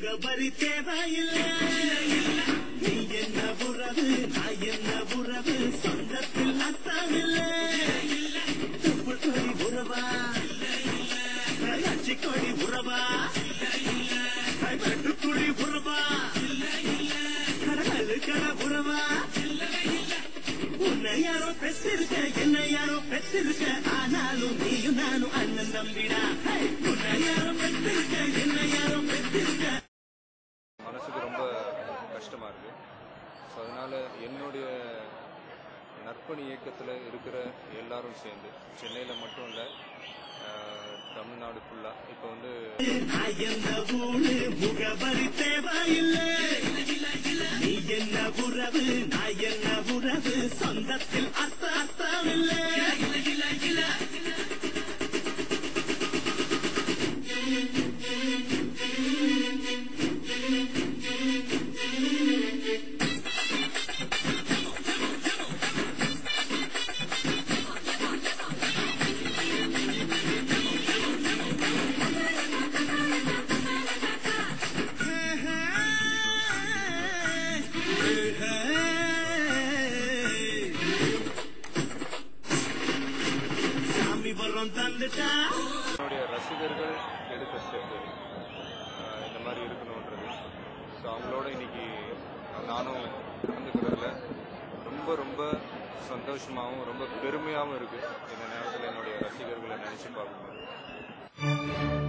முகவரி தேவையில்லை. நீ என்ன உறவு நான் என்ன உறவு சொந்தத்தில் அர்த்தமில்லை. தொப்புள் கொடி உறவா அச்சி கொடி உறவா வெட்டுக்குழி உறவா கடலுக்கட உறவா உன்னை யாரோ பெற்றிருக்க என்னை யாரோ பெற்றிருக்க ஆனாலும் நீயும் நானும் அண்ணன் தம்பிடா. உன்னை யாரோ பெற்றிருக்க என்னை யாரோ பெற்றிருக்க. மனசுக்கு ரொம்ப கஷ்டமா இருக்கு. ஸோ அதனால என்னுடைய நற்பணி இயக்கத்தில் இருக்கிற எல்லாரும் சேர்ந்து சென்னையில் மட்டும் இல்லை தமிழ்நாடு ஃபுல்லா இப்போ வந்து முகவரி தேவையில்லை. நீ என்ன உறவு நான் என்ன உறவு சொந்தத்தில் அர்த்தமில்லை. என்னுடைய ரசிகர்கள் எடுத்த ஸ்டெப்பு இந்த மாதிரி இருக்கணுன்றது. ஸோ அவங்களோட இன்னைக்கு நானும் கலந்துக்கிறதுல ரொம்ப ரொம்ப சந்தோஷமாகவும் ரொம்ப பெருமையாகவும் இருக்குது. இந்த நேரத்தில் என்னுடைய ரசிகர்களை நினச்சி பார்க்கணும்.